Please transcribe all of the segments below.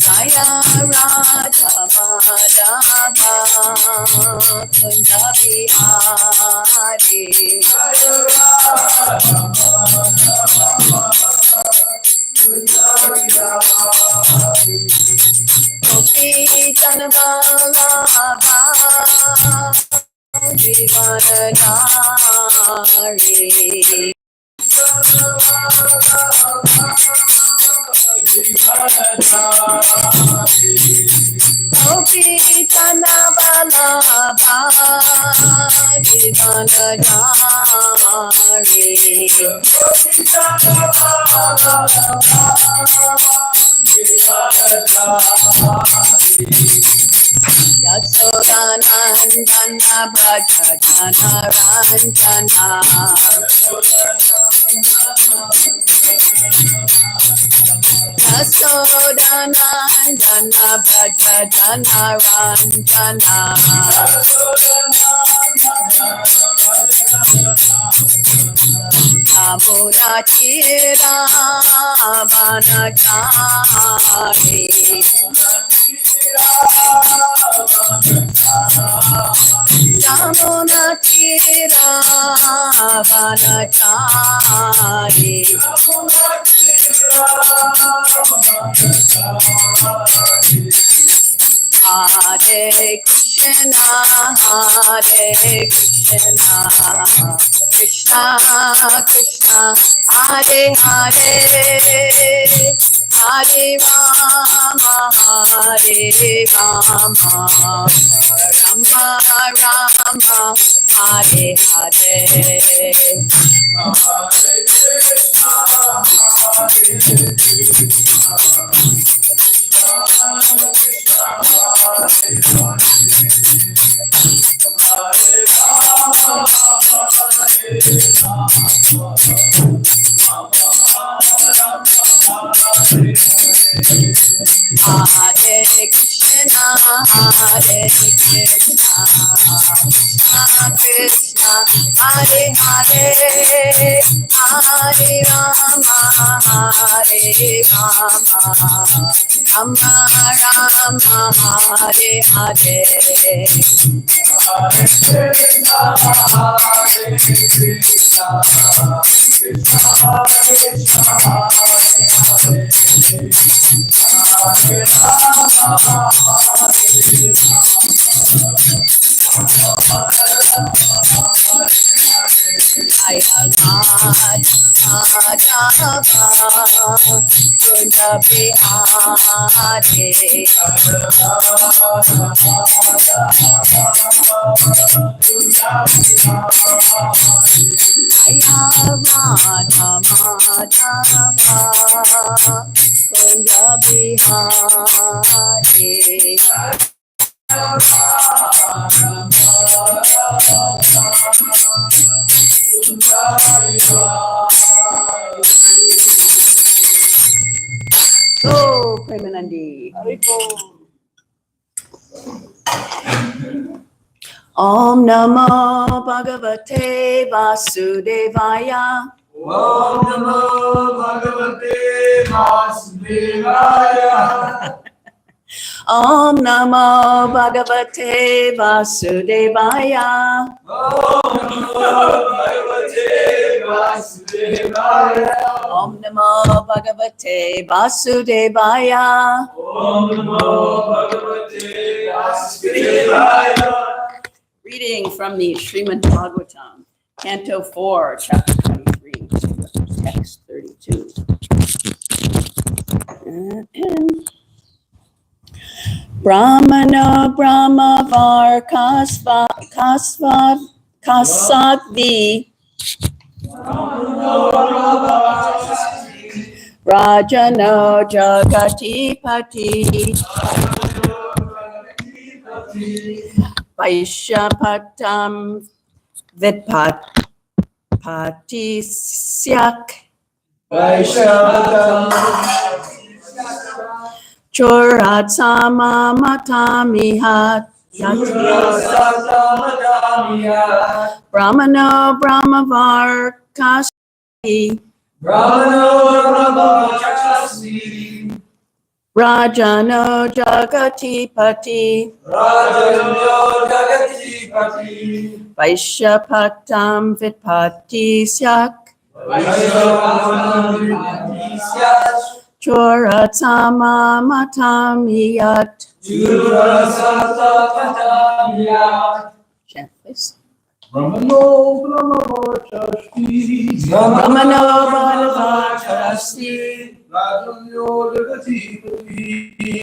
Jaya Radha Madhava Kunda Bihari Gopi Janavallabha Jivanadari Gopi Janavallabha Jivanadari Yasodanandana Bhajana Ranjana Yasodanandana Bhajana Ranjana Amurachira Vanachari Yamunachira Vanachari Hare Krishna, Hare Krishna, Krishna Krishna, Hare Hare, Hare Rama, Hare Rama, Rama Rama, Hare Hare. Hare Krishna, Hare Krishna, Krishna, Hare Hare, Hare Rama, Hare Rama, Rama Rama, Hare Hare. Hare Krishna, Hare Krishna, Krishna Krishna, Hare Hare, Hare Rama, Jaya Madhava Kunda Bihari Jaya Radha Madhava Kunda Bihari Oh, Premanandi. Om Namo Bhagavate Vasudevaya. Om Namo Bhagavate Vasudevaya. Om Namo Bhagavate Vasudevaya. Om Namo Bhagavate Vasudevaya. Om Namo Bhagavate Vasudevaya. Om Namo Bhagavate Vasudevaya. Reading from the Srimad Bhagavatam, Canto 4, Chapter 23, Text 32. Brahmana Brahmavar Kasvadvi Rajano Jagatipati Vaishyapatam Vidpatisyak Chorat Samamata Mihat Shudra Satamatamiya. Brahmano Brahmavarkasi. Brahmano Brahmachasmi. Rajano Jagatipati. Rajanyo Jagatipati. Vaishyapatam Vitpati Syak. Vaishnavam Vipatisya. Choratama Matamiyat. Shudra Satamatamiya. Chant, please. Brahmano Brahmavarchasti. Brahmano Brahmavarkasi. Rajanyo Jagatipati.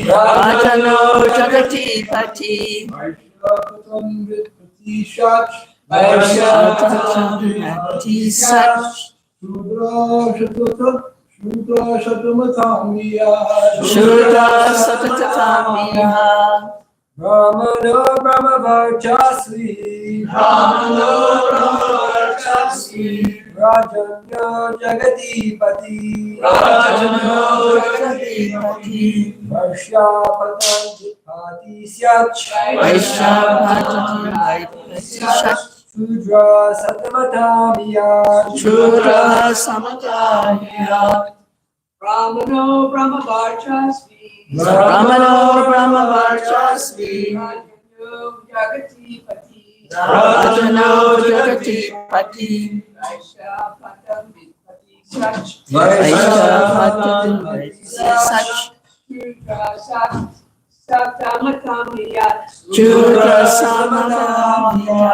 Rajano Jagatipati. Vaishnavam Vitpati Shach. Vaishyapatam Vitpati Syak. Shudra Shatamatamiya. Shudra Satatatamiya. Brahmano Brahmavarchasmi. Brahmano Brahmavarchasmi. Rajanyo Jagatipati. Rajanyo Jagatipati. Vaishyapatam Vipati Syach. Vaishyapatam Vitpati Syak. Shudra Satamatamiya. Shudra Samatamiya. Brahmano Brahmavarchasmi. Brahmano Brahmavarchasmi. Rajanyo Jagatipati. Rajano Jagatipati. Vaishyapatam Vitpati Sach. Vaishyapatam Vitpati Sach. Shudra Satamatamiya. Shudra Samatamiya.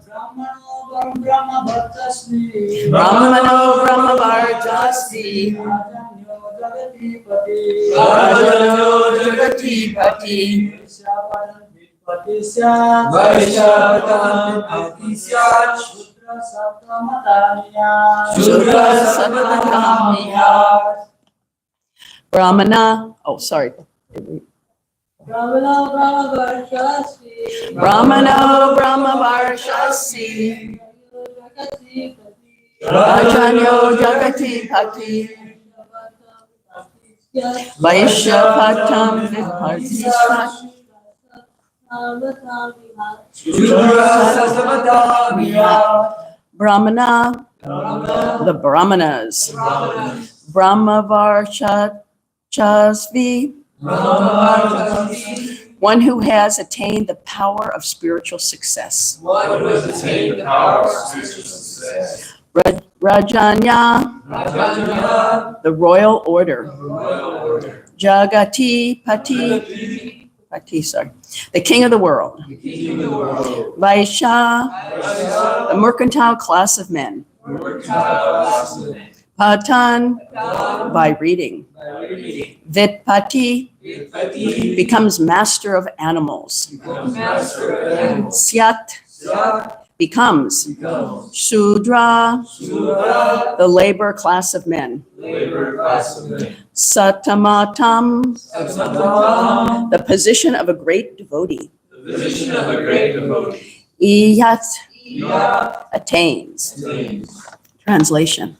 Brahmano Brahmavarchasmi. Brahmano Brahmavarchasmi. Rajanyo Jagatipati. Rajano Jagatipati. Vaishyapatam Vitpati Sach. Vaishyapatam Vipati Syach. Shudra Satamatamiya. Shudra Samatamiya. Brahmana, oh, sorry. Brahmano Brahmavarchasmi. Brahmano Brahmavarchasmi. Jagatipati. Rajanyo Jagatipati. Vaishyapatam Vitpati Sach. Shudra Satamatamiya. Brahmana, the Brahmanas. Brahmavarchasvi, one who has attained the power of spiritual success. One who has attained the power of spiritual success. Rajanya, Rajanya, the royal order. royal order. Jagati Pati, the king of the world. The king of the world. Vaishya, Vaishya, the mercantile class of men. mercantile. Patan, by reading. By reading. Vitpati, Vipati, becomes master of animals. becomes master of animals. Syat, Syat, becomes. becomes. Shudra, Shudra, the labor class of men. labor class of men. Satamatam, Satamatam, the position of a great devotee. the position of a great devotee. Iyat, Yat, attains. attains. Translation.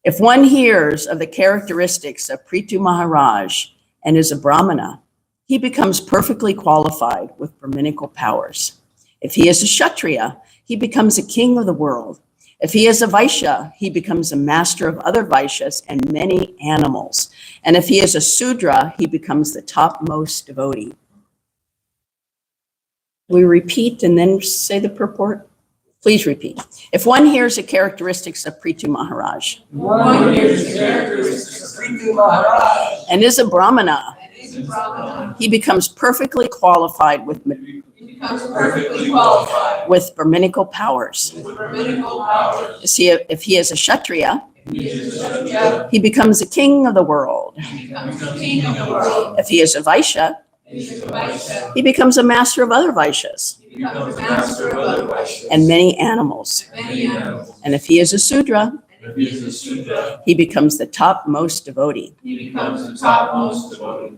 If one hears of the characteristics of Prithu Maharaj and is a Brahmana, he becomes perfectly qualified with Brahminical powers. If he is a Kshatriya, he becomes a king of the world. If he is a Vaishya, he becomes a master of other Vaishyas and many animals. And if he is a Sudra, he becomes the topmost devotee. We repeat and then say the purport. Please repeat. If one hears the characteristics of Prithu Maharaj One hears the characteristics of Prithu Maharaj and is a Brahmana, And is a Brahmana. he becomes perfectly qualified with He becomes perfectly qualified Brahminical powers. with Brahminical powers. If he is a Kshatriya, He is a Kshatriya. he becomes the king of the world. He becomes the king of the world. If he is a Vaishya, He is a Vaishya. he becomes a master of other Vaishyas He becomes a master of other Vaishyas. and many animals. Many animals. And if he is a Sudra, And if he is a Sudra, he becomes the topmost devotee. he becomes the topmost devotee.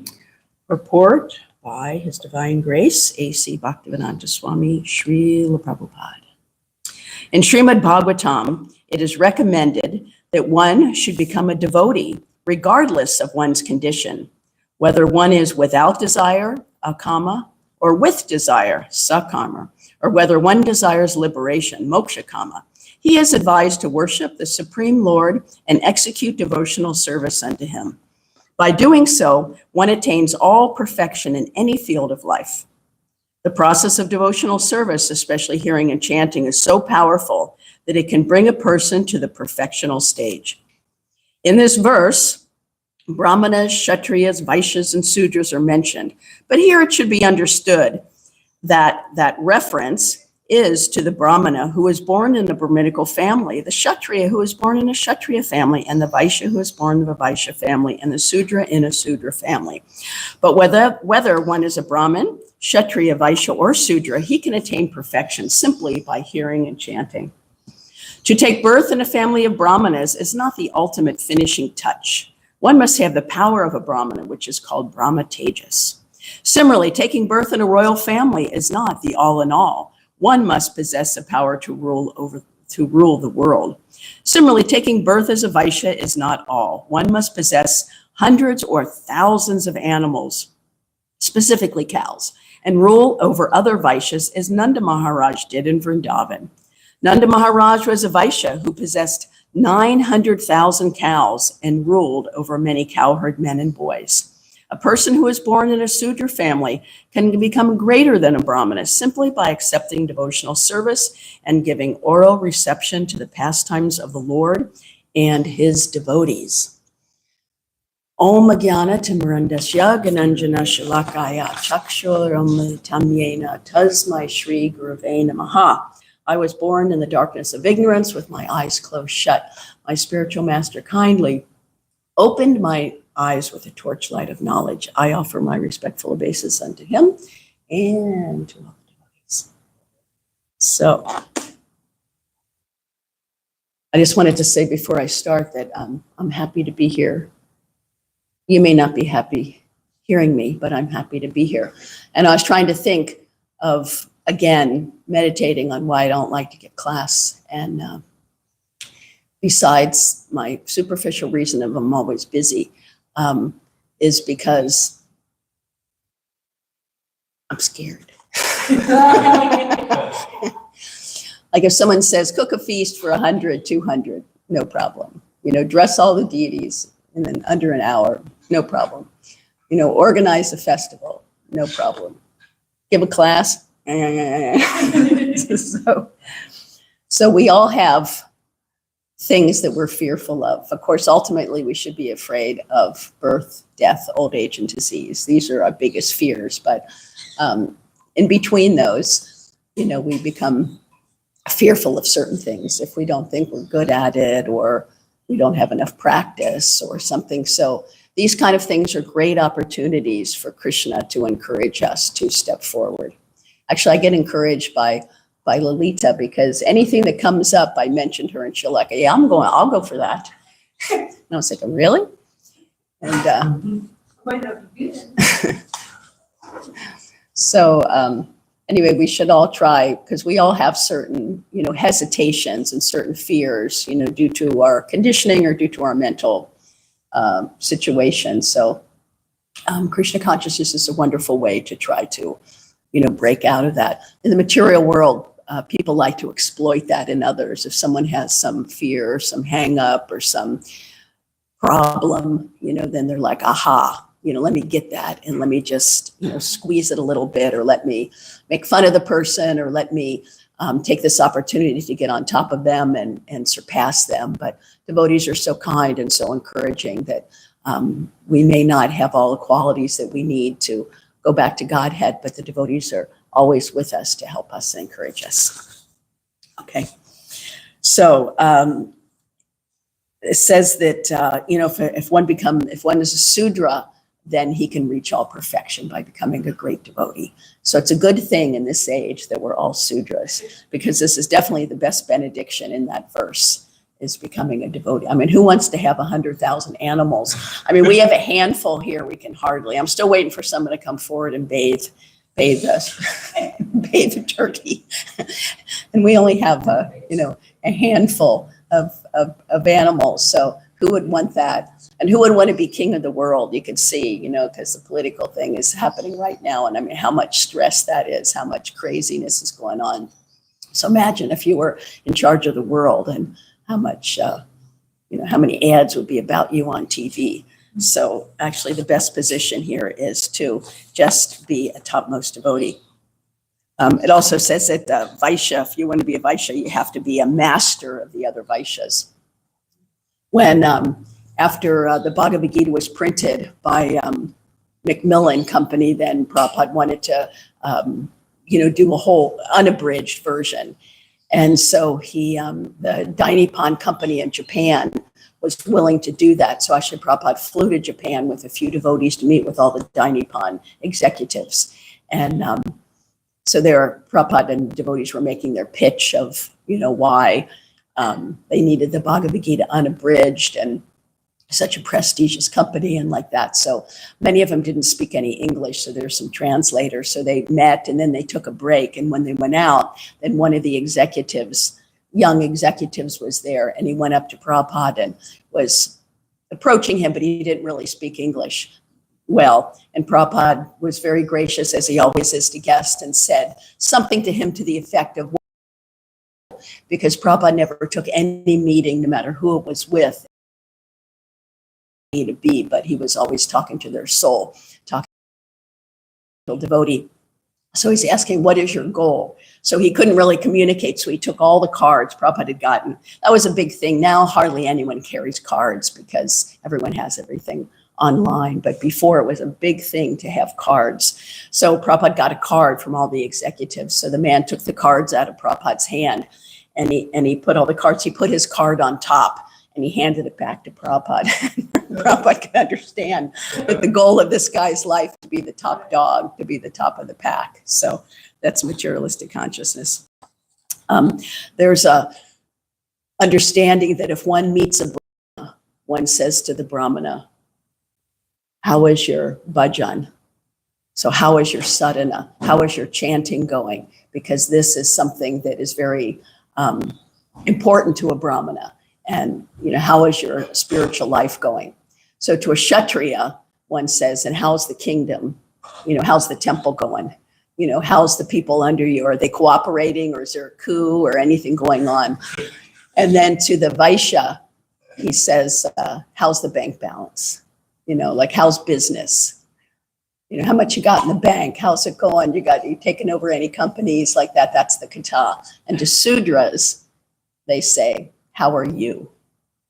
Report by His Divine Grace, A.C. Bhaktivedanta Swami Srila Prabhupada. In Srimad Bhagavatam, it is recommended that one should become a devotee regardless of one's condition, whether one is without desire, akama, or with desire, sakarma, or whether one desires liberation, moksha kama. He is advised to worship the Supreme Lord and execute devotional service unto him. By doing so, one attains all perfection in any field of life. The process of devotional service, especially hearing and chanting, is so powerful that it can bring a person to the perfectional stage. In this verse, Brahmanas, Kshatriyas, Vaishyas, and Sudras are mentioned, but here it should be understood that that reference is to the Brahmana who was born in a Brahminical family, the Kshatriya who was born in a Kshatriya family, and the Vaishya who was born in a Vaishya family, and the Sudra in a Sudra family. But whether one is a Brahmin, Kshatriya, Vaishya, or Sudra, he can attain perfection simply by hearing and chanting. To take birth in a family of Brahmanas is not the ultimate finishing touch. One must have the power of a Brahmana, which is called Brahma Tejas. Similarly, taking birth in a royal family is not the all in all. One must possess the power to rule the world. Similarly, taking birth as a Vaishya is not all. One must possess hundreds or thousands of animals, specifically cows, and rule over other Vaishyas as Nanda Maharaj did in Vrindavan. Nanda Maharaj was a Vaishya who possessed 900,000 cows and ruled over many cowherd men and boys. A person who is born in a Sudra family can become greater than a Brahmana simply by accepting devotional service and giving oral reception to the pastimes of the Lord and his devotees. Om Jnana Timurandasya Gananjana Shalakaya Chakshur Tamyena Tasmai Shri Gurave Namaha. I was born in the darkness of ignorance with my eyes closed shut. My spiritual master kindly opened my eyes with a torchlight of knowledge. I offer my respectful obeisance unto him and to all the devotees. So I just wanted to say before I start that I'm happy to be here. You may not be happy hearing me, but I'm happy to be here. And I was trying to think of, again, meditating on why I don't like to get class. And besides my superficial reason of I'm always busy, is because I'm scared. Like if someone says, cook a feast for 100, 200, no problem. You know, dress all the deities in under an hour, no problem. You know, organize a festival, no problem. Give a class. So we all have things that we're fearful of. Of course, ultimately, we should be afraid of birth, death, old age, and disease. These are our biggest fears. But in between those, you know, we become fearful of certain things if we don't think we're good at it or we don't have enough practice or something. So these kind of things are great opportunities for Krishna to encourage us to step forward. Actually, I get encouraged by Lalita because anything that comes up, I mentioned her and she'll like, yeah, I'll go for that. And I was like, oh, really? And so anyway, we should all try, because we all have certain, you know, hesitations and certain fears, you know, due to our conditioning or due to our mental situation. So Krishna consciousness is a wonderful way to try to, you know, break out of that. In the material world, people like to exploit that in others. If someone has some fear or some hang up or some problem, you know, then they're like, aha, you know, let me get that and let me just, you know, squeeze it a little bit, or let me make fun of the person, or let me take this opportunity to get on top of them and surpass them. But devotees are so kind and so encouraging that we may not have all the qualities that we need to go back to Godhead, but the devotees are always with us to help us and encourage us. Okay, so it says that you know, if one is a Sudra, then he can reach all perfection by becoming a great devotee. So it's a good thing in this age that we're all Sudras, because this is definitely the best benediction in that verse, is becoming a devotee. I mean, who wants to have 100,000 animals? I mean, we have a handful here. We can hardly. I'm still waiting for someone to come forward and bathe us, bathe a turkey. And we only have, you know, a handful of animals. So who would want that? And who would want to be king of the world? You could see, you know, because the political thing is happening right now. And I mean, how much stress that is, how much craziness is going on. So imagine if you were in charge of the world and how much, you know, how many ads would be about you on TV. So actually the best position here is to just be a topmost devotee. It also says that Vaishya, if you want to be a Vaishya, you have to be a master of the other Vaishyas. When after the Bhagavad Gita was printed by Macmillan Company, then Prabhupada wanted to, you know, do a whole unabridged version. And so he, the Dainippon Company in Japan was willing to do that. So actually Prabhupada flew to Japan with a few devotees to meet with all the Dainippon executives. And so there, Prabhupada and devotees were making their pitch of, you know, why they needed the Bhagavad Gita unabridged and such a prestigious company and like that. So many of them didn't speak any English, so there's some translators. So they met and then they took a break. And when they went out, then one of the executives, young executives, was there, and he went up to Prabhupada and was approaching him, but he didn't really speak English well. And Prabhupada was very gracious, as he always is to guests, and said something to him to the effect of, because Prabhupada never took any meeting, no matter who it was with, to be, but he was always talking to their soul, talking to a devotee. So he's asking, what is your goal? So he couldn't really communicate, so he took all the cards Prabhupada had gotten. That was a big thing. Now hardly anyone carries cards because everyone has everything online, but before it was a big thing to have cards. So Prabhupada got a card from all the executives. So the man took the cards out of Prabhupada's hand, and he put all the cards, he put his card on top, and he handed it back to Prabhupada. Prabhupada could understand that the goal of this guy's life to be the top dog, to be the top of the pack. So that's materialistic consciousness. There's a understanding that if one meets a Brahmana, one says to the Brahmana, how is your bhajan? So how is your sadhana? How is your chanting going? Because this is something that is very important to a Brahmana. And, you know, how is your spiritual life going? So to a Kshatriya, one says, and how's the kingdom? You know, how's the temple going? You know, how's the people under you? Are they cooperating, or is there a coup or anything going on? And then to the Vaishya, he says, how's the bank balance? You know, like, how's business? You know, how much you got in the bank? How's it going? You taken over any companies like that? That's the kata. And to Sudras, they say, how are you?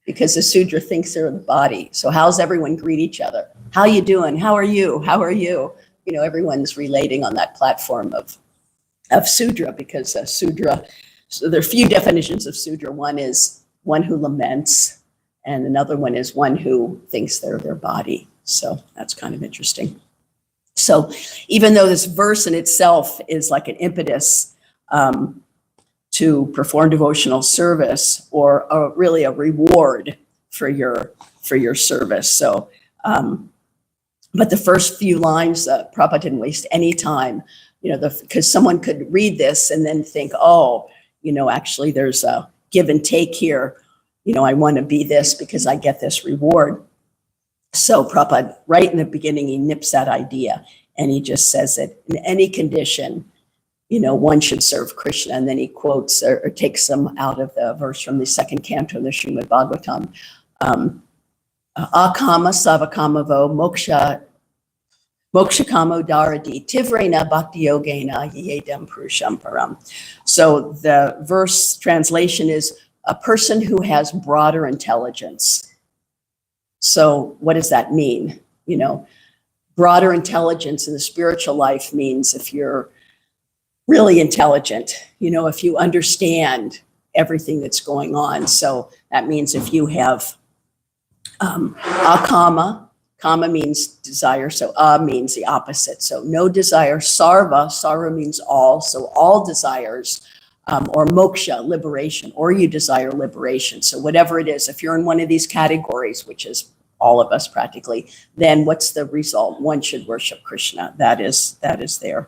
Because the Sudra thinks they're the body. So how's everyone greet each other? How you doing? How are you? How are you? You know, everyone's relating on that platform of Sudra, because Sudra, so there are a few definitions of Sudra. One is one who laments, and another one is one who thinks they're their body. So that's kind of interesting. So even though this verse in itself is like an impetus to perform devotional service, or really a reward for your service. So, but the first few lines, Prabhupada didn't waste any time, you know, because someone could read this and then think, oh, you know, actually there's a give and take here. You know, I want to be this because I get this reward. So Prabhupada, right in the beginning, he nips that idea, and he just says that in any condition, you know, one should serve Krishna. And then he quotes or takes some out of the verse from the second canto of the Srimad Bhagavatam. Akama savakama vo moksha kamo daradi tivrena bhakti yogena yedam purusham param. So the verse translation is a person who has broader intelligence. So what does that mean? You know, broader intelligence in the spiritual life means if you're really intelligent, you know, if you understand everything that's going on. So that means if you have akama, kama means desire, so means the opposite. So no desire, sarva means all, so all desires, or moksha, liberation, or you desire liberation. So whatever it is, if you're in one of these categories, which is all of us practically, then what's the result? One should worship Krishna. That is there.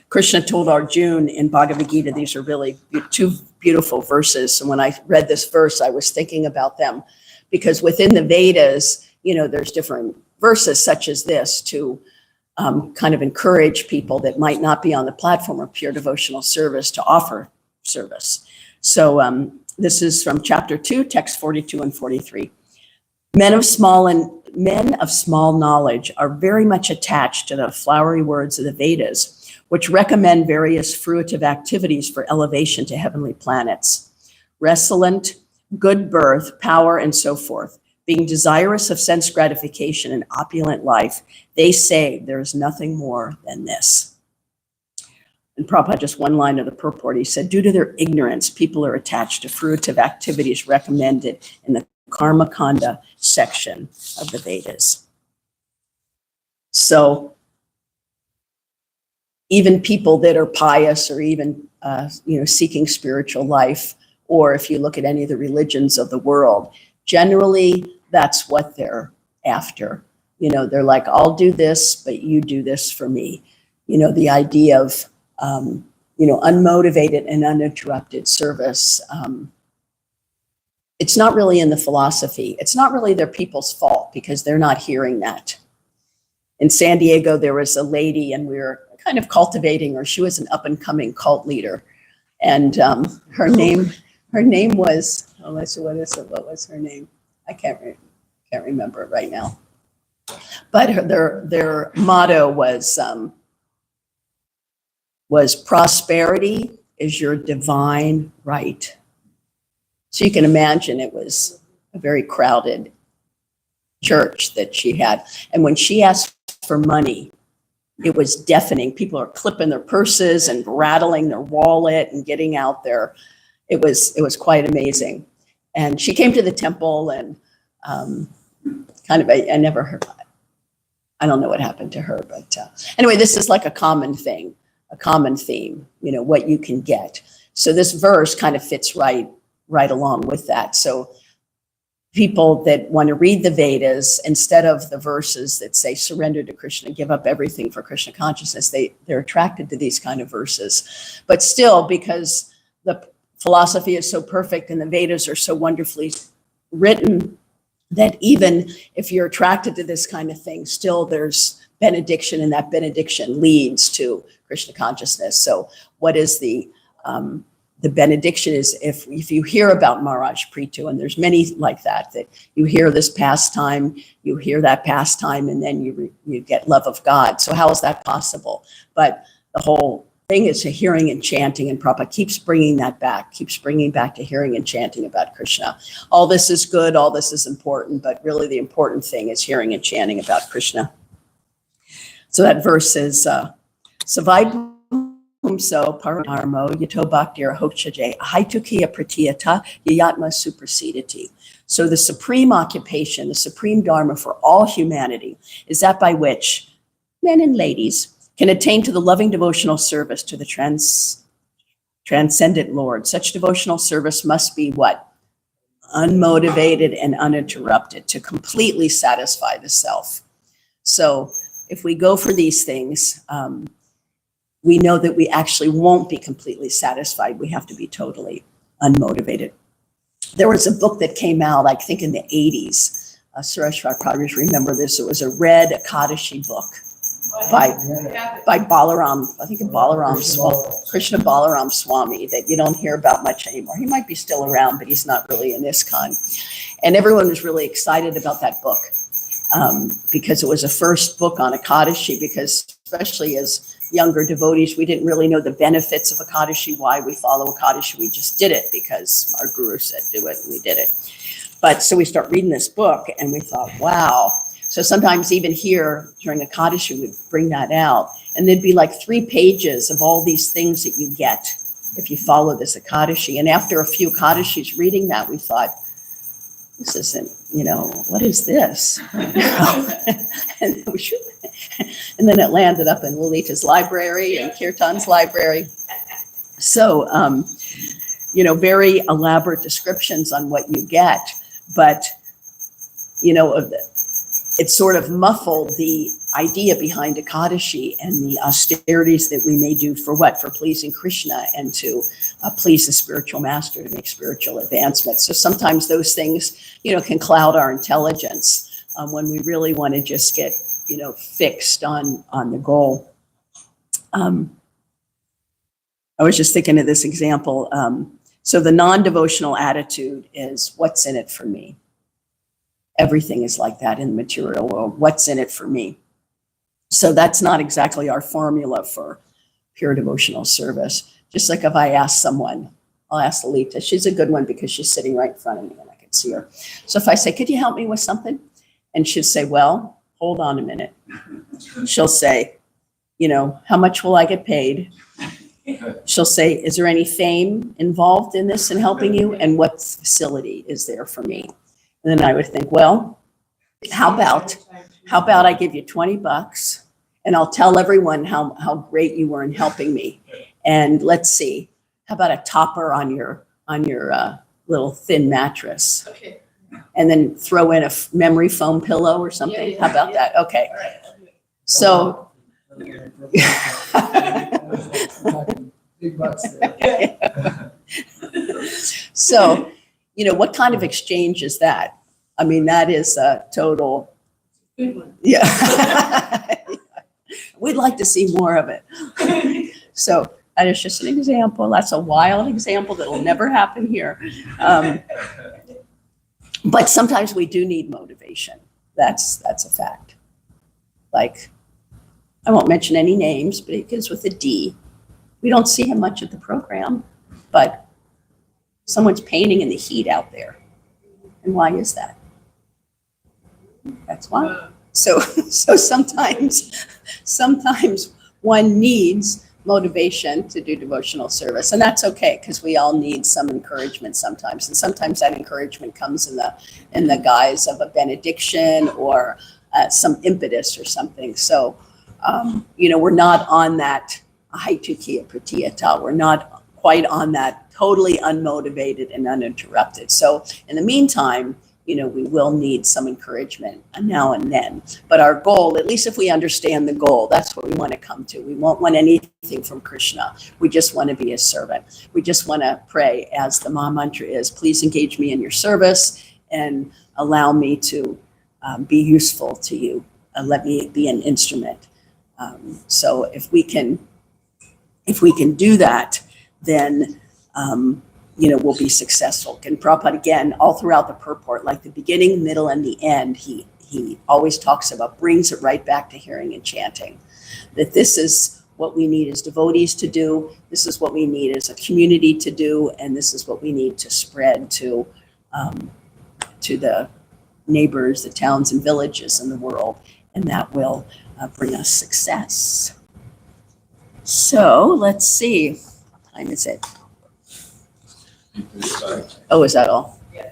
Krishna told Arjuna in Bhagavad Gita, these are really two beautiful verses. And when I read this verse, I was thinking about them because within the Vedas, there's different verses such as this to kind of encourage people that might not be on the platform of pure devotional service to offer service. So this is from chapter 2, text 42 and 43. Men of small knowledge are very much attached to the flowery words of the Vedas, which recommend various fruitive activities for elevation to heavenly planets. Resonant, good birth, power, and so forth. Being desirous of sense gratification and opulent life, they say there is nothing more than this. And Prabhupada, just one line of the purport, he said, due to their ignorance, people are attached to fruitive activities recommended in the Karma Kanda section of the Vedas. So even people that are pious or even seeking spiritual life, or if you look at any of the religions of the world, generally that's what they're after. They're like, I'll do this, but you do this for me. The idea of unmotivated and uninterrupted service. It's not really in the philosophy. It's not really their people's fault because they're not hearing that. In San Diego, there was a lady and we were kind of cultivating her. She was an up and coming cult leader. And her name was, what was her name? I can't remember it right now. But their motto was prosperity is your divine right. So you can imagine it was a very crowded church that she had. And when she asked for money, it was deafening. People are clipping their purses and rattling their wallet and getting out there. It was quite amazing. And she came to the temple and I never heard, I don't know what happened to her, but anyway, this is like a common thing, a common theme, what you can get. So this verse kind of fits right along with that. So people that want to read the Vedas, instead of the verses that say surrender to Krishna, give up everything for Krishna consciousness, they're attracted to these kind of verses. But still, because the philosophy is so perfect and the Vedas are so wonderfully written, that even if you're attracted to this kind of thing, still there's benediction, and that benediction leads to Krishna consciousness. So what is the benediction is if you hear about Maharaj Prithu, and there's many like that you hear this pastime, you hear that pastime, and then you get love of God. So how is that possible? But the whole thing is hearing and chanting, and Prabhupada keeps bringing back to hearing and chanting about Krishna. All this is good, all this is important, but really the important thing is hearing and chanting about Krishna. So that verse is, Savai Humso Paranarmo Yato Bhaktir Hokshaje Haitukiya Pratiyata Yayatma Supersediti. So the supreme occupation, the supreme dharma for all humanity is that by which men and ladies can attain to the loving devotional service to the transcendent Lord. Such devotional service must be what? Unmotivated and uninterrupted to completely satisfy the self. So if we go for these things, we know that we actually won't be completely satisfied. We have to be totally unmotivated. There was a book that came out, I think in the 80s. Suresh, I probably remember this. It was a red Akadashi book by Balaram, I think Krishna Balaram Swami, that you don't hear about much anymore. He might be still around, but he's not really in ISKCON. And everyone was really excited about that book because it was a first book on Akadashi, because especially as younger devotees, we didn't really know the benefits of Akadashi, why we follow Akadashi. We just did it because our guru said do it, and we did it. But so we start reading this book and we thought, wow. So sometimes even here during Akadashi, we'd bring that out, and there'd be like 3 pages of all these things that you get if you follow this Akadashi. And after a few Akadashis reading that, we thought, this isn't, what is this? And then it landed up in Lalita's library and Kirtan's library. So, very elaborate descriptions on what you get. But, it sort of muffled the idea behind Ekadashi and the austerities that we may do for what? For pleasing Krishna and to please the spiritual master, to make spiritual advancement. So sometimes those things, can cloud our intelligence when we really want to just get, fixed on the goal. I was just thinking of this example. So the non-devotional attitude is, what's in it for me? Everything is like that in the material world. What's in it for me? So that's not exactly our formula for pure devotional service. Just like if I ask someone, I'll ask Alita. She's a good one because she's sitting right in front of me and I can see her. So if I say, could you help me with something? And she'll say, well, hold on a minute. She'll say, how much will I get paid? She'll say, is there any fame involved in this and helping you? And what facility is there for me? And then I would think, well, how about I give you $20 and I'll tell everyone how great you were in helping me. And let's see, how about a topper on your little thin mattress? Okay. And then throw in a memory foam pillow or something. Yeah, How about that? Okay. All right. So Big bucks there. So, what kind of exchange is that? I mean, that is a total, Good one. yeah. We'd like to see more of it. So that is just an example. That's a wild example that'll never happen here. But sometimes we do need motivation. That's a fact. Like, I won't mention any names, but it begins with a D. We don't see him much at the program, but someone's painting in the heat out there. And why is that? That's why. So sometimes one needs motivation to do devotional service, and that's okay because we all need some encouragement sometimes, and sometimes that encouragement comes in the guise of a benediction or some impetus or something. So we're not on that haitukia pratiyata. We're not quite on that totally unmotivated and uninterrupted. So in the meantime, we will need some encouragement now and then. But our goal, at least if we understand the goal, that's what we want to come to. We won't want anything from Krishna. We just want to be a servant. We just want to pray, as the Maha Mantra is, please engage me in your service and allow me to be useful to you. Let me be an instrument. So if we can do that, then we'll be successful. And Prabhupada, again, all throughout the purport, like the beginning, middle, and the end, he always talks about, brings it right back to hearing and chanting. That this is what we need as devotees to do, this is what we need as a community to do, and this is what we need to spread to the neighbors, the towns and villages in the world, and that will bring us success. So let's see, what time is it? Oh, is that all? Yeah.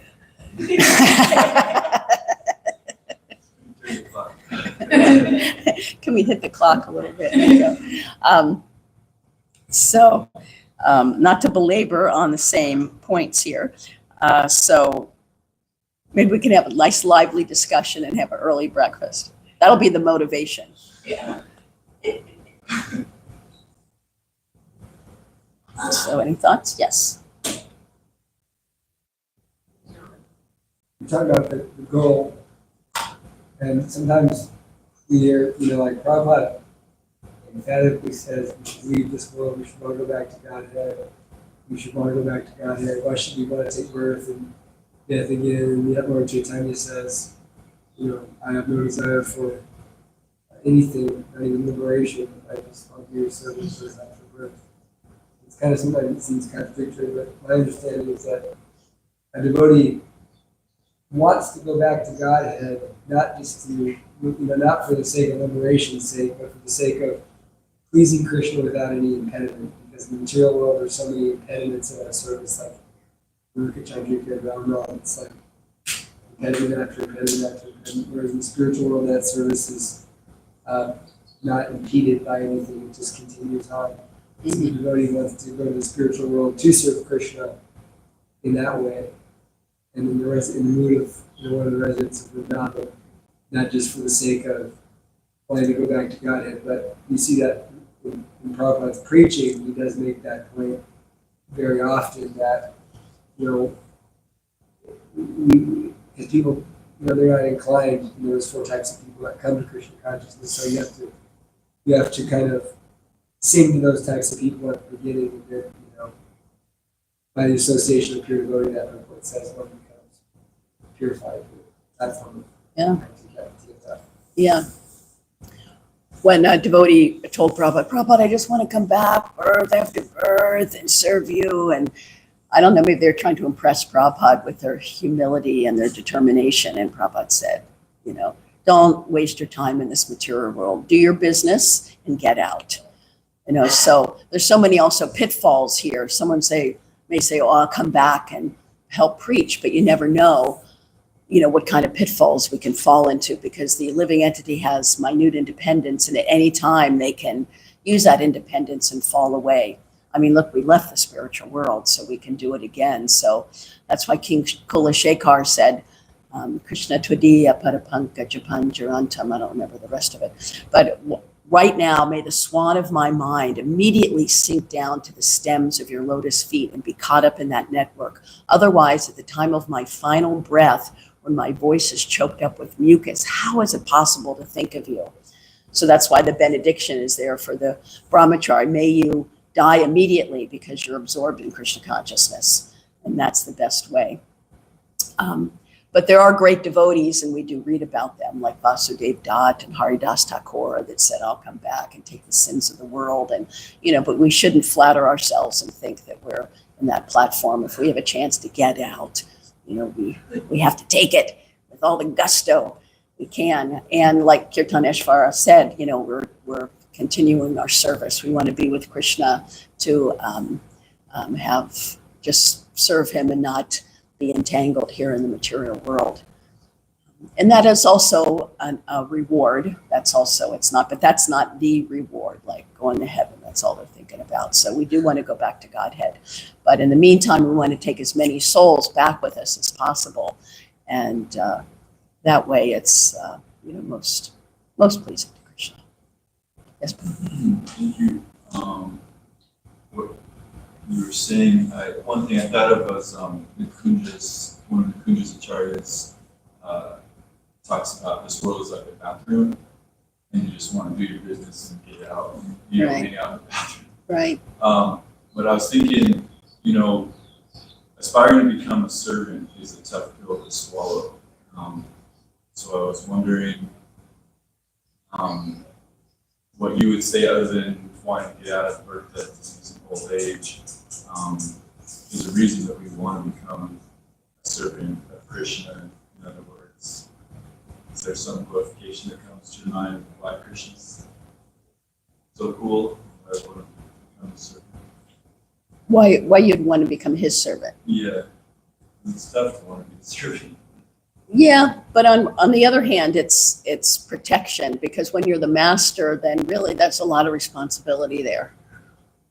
Can we hit the clock a little bit? There you go. Not to belabor on the same points here. So maybe we can have a nice lively discussion and have an early breakfast. That'll be the motivation. Yeah. So any thoughts? Yes. You talk about the goal, and sometimes we hear, like Prabhupada emphatically says, we should leave this world, we should want to go back to Godhead, we should want to go back to Godhead, why should we want to take birth and death again? And yet Lord Chaitanya says, I have no desire for anything, not even liberation, I just want to be your servant for after birth. It's kind of, sometimes it seems contradictory, but my understanding is that a devotee wants to go back to Godhead, not just to, not for the sake of liberation's sake, but for the sake of pleasing Krishna without any impediment. Because in the material world, there's so many impediments in our service, like Ruka Chandrika, Rama, it's like impediment after impediment after impediment. Whereas in the spiritual world, that service is not impeded by anything, it just continues on. So the devotee wants to go to the spiritual world to serve Krishna in that way. And in the mood of one of the residents of Vrindavan, not just for the sake of wanting to go back to Godhead, but you see that in Prabhupada's preaching, he does make that point very often that, because people, they're not inclined, there's four types of people that come to Krishna consciousness, so you have to kind of sing to those types of people at the beginning, and then, by the association of pure devotee, that Prabhupada says one becomes purified. That's one. Yeah. Yeah. When a devotee told Prabhupada, I just want to come back birth after birth and serve you. And I don't know, maybe they're trying to impress Prabhupada with their humility and their determination. And Prabhupada said, don't waste your time in this material world. Do your business and get out. So there's so many also pitfalls here. Someone may say, oh, I'll come back and help preach, but you never know, what kind of pitfalls we can fall into, because the living entity has minute independence, and at any time they can use that independence and fall away. I mean, look, we left the spiritual world, so we can do it again. So that's why King Kulashekar said, Krishna Tvadiya Parapanka Japan Jarantam. I don't remember the rest of it. But right now, may the swan of my mind immediately sink down to the stems of your lotus feet and be caught up in that network. Otherwise, at the time of my final breath, when my voice is choked up with mucus, how is it possible to think of you? So that's why the benediction is there for the brahmachari. May you die immediately because you're absorbed in Krishna consciousness. And that's the best way. But there are great devotees, and we do read about them, like Vasudev Dutt and Haridas Thakur, that said, I'll come back and take the sins of the world. And, but we shouldn't flatter ourselves and think that we're in that platform. If we have a chance to get out, we have to take it with all the gusto we can. And like Kirtaneshvara said, we're continuing our service. We want to be with Krishna to just serve him and not be entangled here in the material world. And that is also a reward. That's not the reward, like going to heaven. That's all they're thinking about. So we do want to go back to Godhead. But in the meantime, we want to take as many souls back with us as possible. And that way it's, most pleasing to Krishna. Yes, Thank you. What you were saying, one thing I thought of was one of the Kunjas acharyas talks about this world is like a bathroom, and you just want to do your business and get out. And you don't hang out in the bathroom. Right. But I was thinking, aspiring to become a servant is a tough pill to swallow. So I was wondering what you would say, other than wanting to get out of birth, death, disease, and old age. Is a reason that we want to become a servant of Krishna. In other words, is there some glorification that comes to your mind of why Krishna's so cool? Why I want to become a servant? Why you'd want to become his servant? Yeah, it's tough to want to be a servant. Yeah, but on the other hand, it's protection, because when you're the master, then really that's a lot of responsibility there.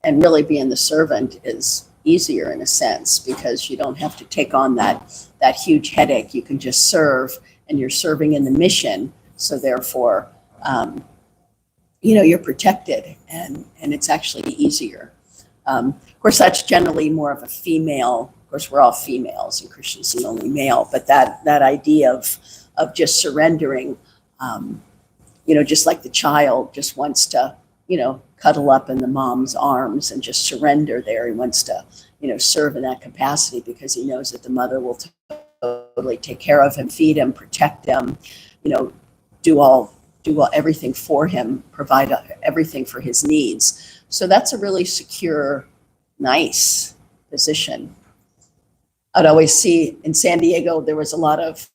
And really being the servant is easier in a sense, because you don't have to take on that huge headache. You can just serve, and you're serving in the mission. So therefore, you're protected, and it's actually easier. Of course, that's generally more of a female. Of course, we're all females, and Krishna's the only male. But that idea of just surrendering, just like the child just wants to, cuddle up in the mom's arms and just surrender there. He wants to, serve in that capacity, because he knows that the mother will totally take care of him, feed him, protect him, do everything for him, provide everything for his needs. So that's a really secure, nice position. I'd always see in San Diego, there was a lot of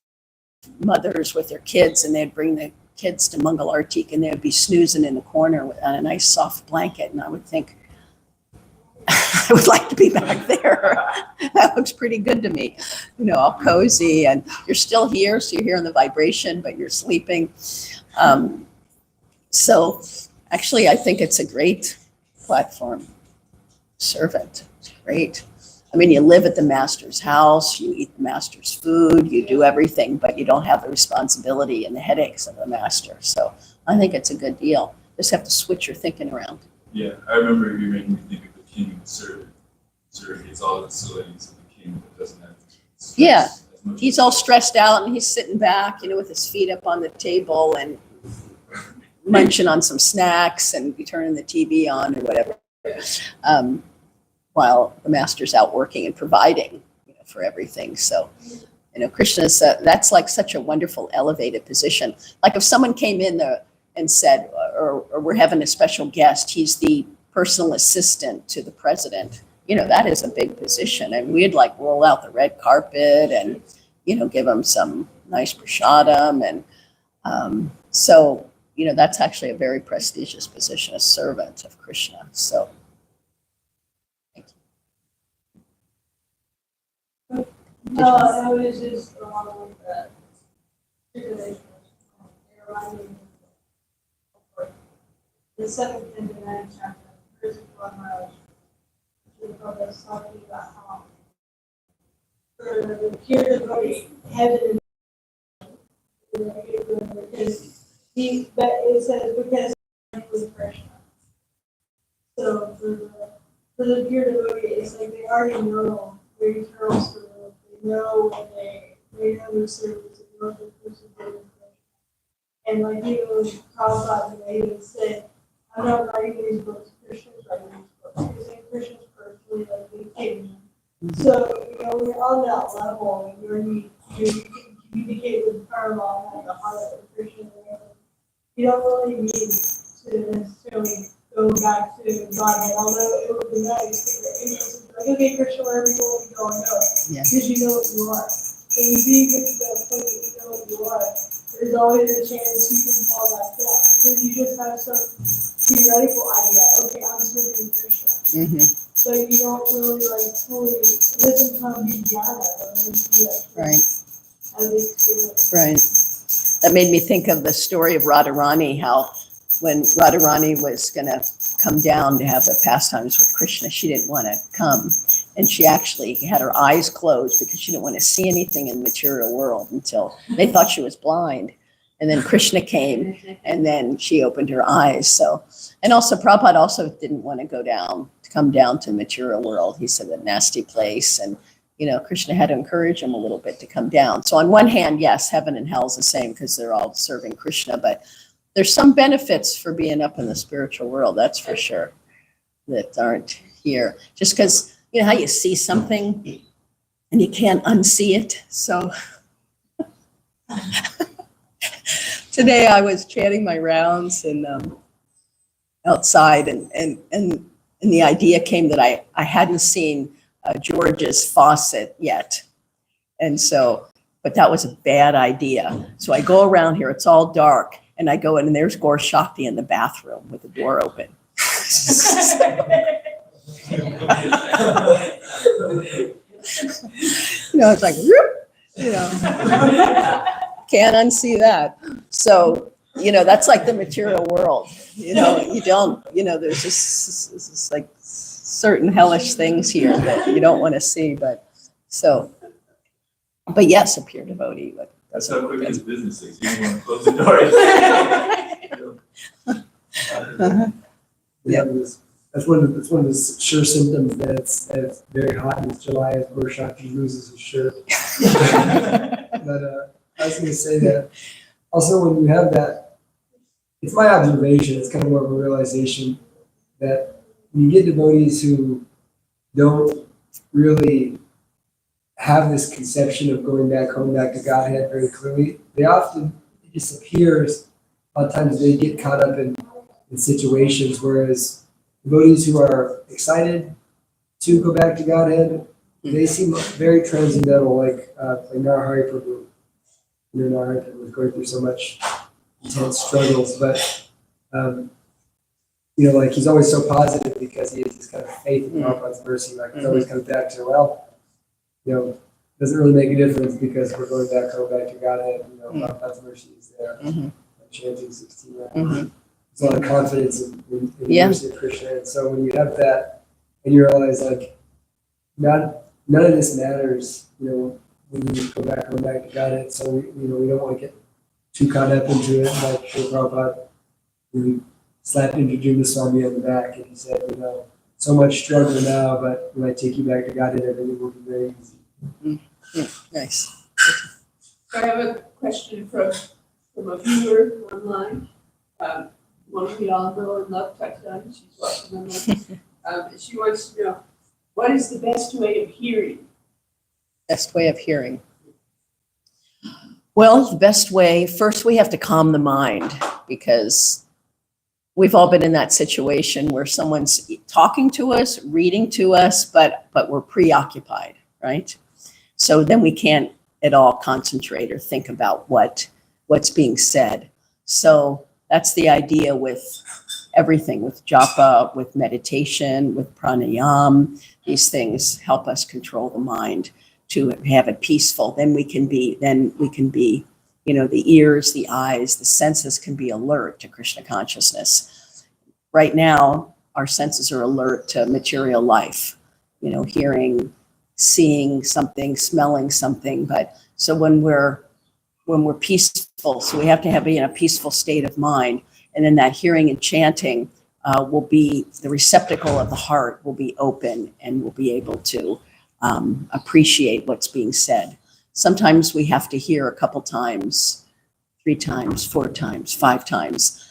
mothers with their kids, and they'd bring the kids to Mangal Artik, and they'd be snoozing in the corner on a nice soft blanket. And I would think, I would like to be back there. That looks pretty good to me. All cozy, and you're still here, so you're hearing the vibration, but you're sleeping. So actually, I think it's a great platform. Servant, it's great. I mean, you live at the master's house, you eat the master's food, you do everything, but you don't have the responsibility and the headaches of the master. So I think it's a good deal. Just have to switch your thinking around. Yeah, I remember you making me think of the king and the servant. The servant gets all the facilities of the king, but doesn't have to stress Yeah. as much. He's all stressed out and he's sitting back, with his feet up on the table and munching on some snacks and turning the TV on or whatever, while the master's out working and providing, for everything. So, Krishna's, that's like such a wonderful elevated position. Like if someone came in there and said, or we're having a special guest, he's the personal assistant to the president, that is a big position. And we'd like roll out the red carpet and, give him some nice prasadam. And so, that's actually a very prestigious position, a servant of Krishna. So, thank you. No, it was just along with the tribulation. It reminded me of the 7th and 9th chapter, Grace Mother Sandamini, was talking about how for the pure devotee, heaven is but it says because with Krishna. So for the pure devotee, it's like they already know their eternal service. They know what they know their service, they know their person did with Krishna. And like Prabhupada, the way he said, I'm not writing these books, Krishna's writing these books. Because like Krishna's personally like the king. So, we're on that level where you can communicate with Karma and the heart of Krishna. You don't really need to necessarily go back to Godhead, although it would be nice if angels would be like, okay, Krishna, wherever you want to go and go. Yeah. Because you know what you are. And until you get to that point that you know what you are, there's always a chance you can fall back down. Because you just have some theoretical idea, okay, I'm serving Krishna. Mm-hmm. So you don't really fully, it doesn't come together when you Right. have the experience. Right. That made me think of the story of Radharani, how when Radharani was going to come down to have the pastimes with Krishna, she didn't want to come. And she actually had her eyes closed because she didn't want to see anything in the material world until they thought she was blind. And then Krishna came and then she opened her eyes. So, and also Prabhupada also didn't want to come down to the material world. He said a nasty place. And Krishna had to encourage him a little bit to come down. So on one hand, yes, heaven and hell is the same because they're all serving Krishna, but there's some benefits for being up in the spiritual world, that's for sure, that aren't here. Just because, how you see something and you can't unsee it. So today I was chanting my rounds and outside and the idea came that I hadn't seen George's faucet yet. And so, but that was a bad idea. So I go around here, it's all dark, and I go in and there's Gaur Shakti in the bathroom with the door open. It's like, whoop, can't unsee that. So, that's like the material world. You don't, there's just like certain hellish things here that you don't want to see, but yes, a pure devotee. But That's how quick his business is. You don't want to close the door. Yeah. That's one of the sure symptoms that it's very hot in July as Burshaki loses his shirt. But I was going to say that also when you have that, it's my observation, it's kind of more of a realization that when you get devotees who don't really have this conception of going back home, back to Godhead very clearly, they often, it just appears, a lot of times they get caught up in situations, whereas devotees who are excited to go back to Godhead, they seem very transcendental, like Narahari Prabhu. Narahari Prabhu was going through so much intense struggles, but like he's always so positive because he has this kind of faith in Prabhupada's mercy. Like he's always comes back to, well, doesn't really make a difference because we're going back home, back to Godhead. Prabhupada's mercy is there. Like chanting 16 rounds. There's a lot of confidence in the mercy of Krishna. And so when you have that and you realize like not none of this matters, when you go back to God. So we don't want to get too caught up into it. Like Prabhupada, we slapped Indrajuma Swami on the back and he said, so much struggle now, but when I take you back to God, everything will be very easy. Nice. So I have a question from a viewer online. One we all know and love, Tatiana, she's watching online. She wants to know, what is the best way of hearing? Best way of hearing. Well, the best way, first we have to calm the mind, because we've all been in that situation where someone's talking to us, reading to us, but we're preoccupied, right? So then we can't at all concentrate or think about what's being said. So that's the idea with everything, with japa, with meditation, with pranayam. These things help us control the mind to have it peaceful. Then we can be, the ears, the eyes, the senses can be alert to Krishna consciousness. Right now, our senses are alert to material life, hearing, seeing something, smelling something. But so when we're peaceful, so we have to be in a peaceful state of mind. And then that hearing and chanting will be, the receptacle of the heart will be open, and we'll be able to appreciate what's being said. Sometimes we have to hear a couple times, 3 times, 4 times, 5 times.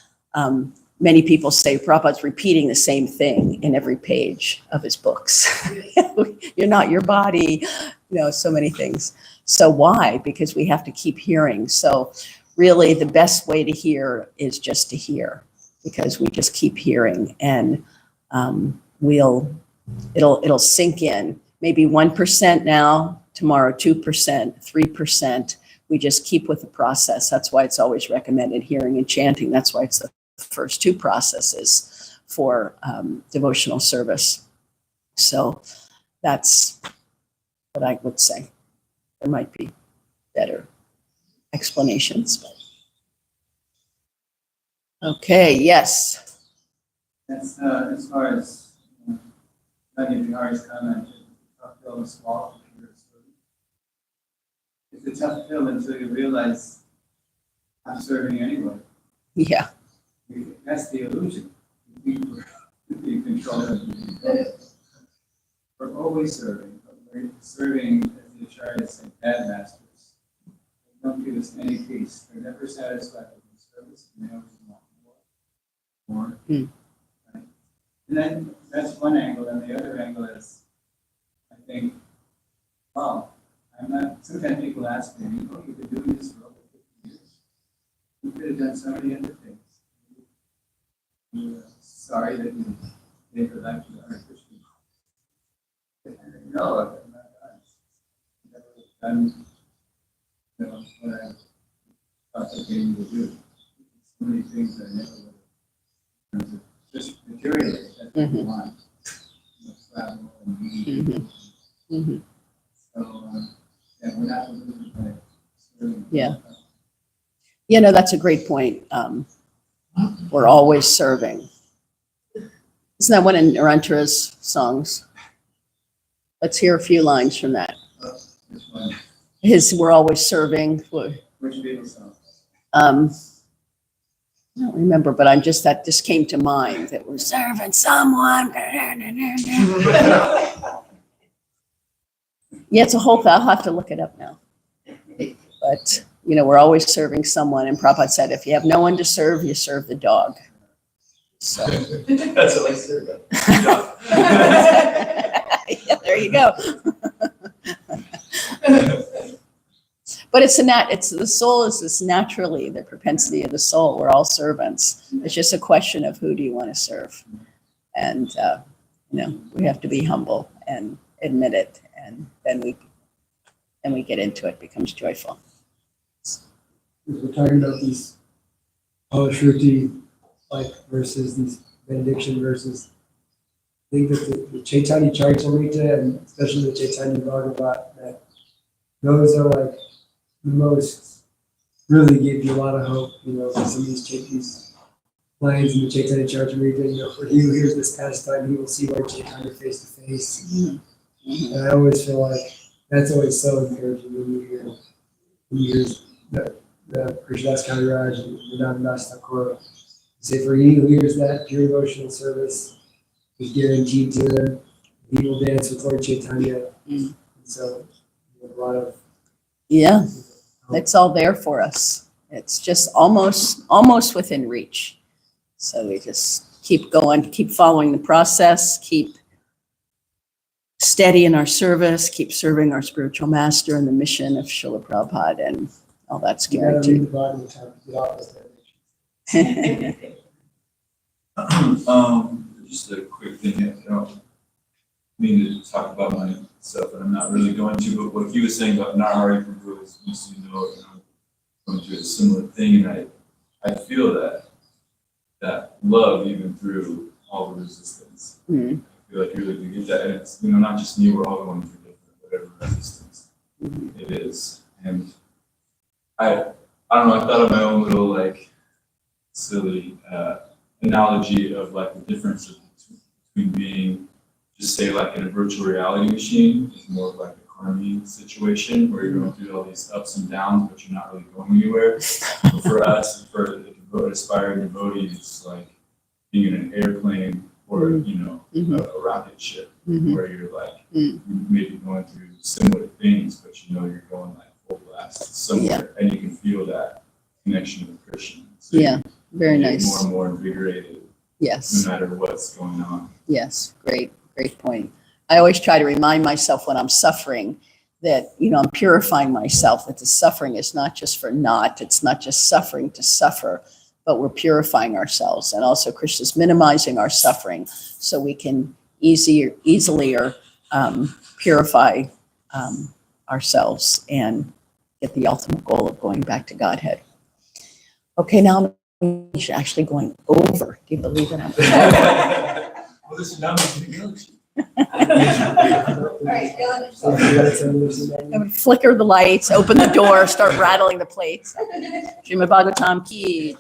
Many people say Prabhupada's repeating the same thing in every page of his books. You're not your body, so many things. So why? Because we have to keep hearing. So really the best way to hear is just to hear, because we just keep hearing, and it'll sink in. Maybe 1% now, tomorrow 2%, 3%. We just keep with the process. That's why it's always recommended hearing and chanting. That's why it's the first 2 processes for devotional service. So that's what I would say. There might be better explanations. But. Okay, yes. As far as Dani Bihari's comment, tough pill to swallow. It's a tough pill until you realize I'm serving anyway. Yeah. That's the illusion. We control it. We're always serving, but we're serving, as the Acharyas say, bad masters. They don't give us any peace. They're never satisfied with the service, and they always want more. Mm. Right? And then that's one angle, and the other angle is, I think, wow, sometimes people ask me, you've been doing this for over 50 years. You could have done so many other things. Sorry that you gave your life to the Hare Krishna. No, I'm not done. I've never done what I thought that they would do. So many things I never would have. In terms of just materially, that's what we want. Travel and eating. Mm-hmm. So, we're not losing by serving. Yeah. That's a great point. We're always serving. Isn't that one of Narantara's songs? Let's hear a few lines from that. Which one? We're always serving. Which Beatles song? I don't remember, but that just came to mind, that we're serving someone. Yeah, it's a whole thing. I'll have to look it up now. But, we're always serving someone. And Prabhupada said, if you have no one to serve, you serve the dog. So. That's what I serve. Yeah, there you go. But the soul is this naturally, the propensity of the soul. We're all servants. It's just a question of who do you want to serve. And, we have to be humble and admit it. And then we get into it, becomes joyful. We're talking about these Shruti verses, these benediction verses. I think that the Chaitanya Charitamrita and especially the Chaitanya Bhagavatam, that those are the most, really give you a lot of hope, some of these lines in the Chaitanya Charitamrita, for he who hears this pastime, he will see Lord Chaitanya face to face. Mhm. And I always feel like that's always so encouraging when you hear the Krishnadas Kaviraj and Vinamdas Thakur say, for he who hears that pure devotional service is guaranteed to them, he will dance with Lord Chaitanya. Mm. So, a lot of. Yeah, it's all there for us. It's just almost within reach. So we just keep going, keep following the process, keep steady in our service, keep serving our spiritual master and the mission of Srila Prabhupada, and all that's You gotta read guaranteed. the Bible to get off this dimension. Just a quick thing, I don't mean to talk about myself, and I'm not really going to, but what he was saying about Narahari Prabhu is, you know, I'm going through a similar thing, and I feel that love even through all the resistance. Mm. I feel like you really do get that, and it's, you know, not just me, we're all going through different, whatever resistance it is. And I don't know, I thought of my own little, like, silly analogy of, like, the difference between being, just say, like, in a virtual reality machine is more of like a karmi situation where you're going through all these ups and downs, but you're not really going anywhere. But for us, for the aspiring devotees, it's like being in an airplane or, you know, a rocket ship Mhm. where you're like, Mm. you may be going through similar things, but you know you're going like full blast somewhere, and you can feel that connection with Krishna. So Yeah, very you get nice. more and more invigorated Yes. no matter what's going on. Yes, great point. I always try to remind myself when I'm suffering that, you know, I'm purifying myself, that the suffering is not just for naught, it's not just suffering to suffer, but we're purifying ourselves. And also Krishna's minimizing our suffering so we can easier purify ourselves and get the ultimate goal of going back to Godhead. Okay, now I'm actually going over. Do you believe it? Well, this is not making me go. Right, I would flicker the lights, open the door, start rattling the plates. Srimad Bhagavatam ki.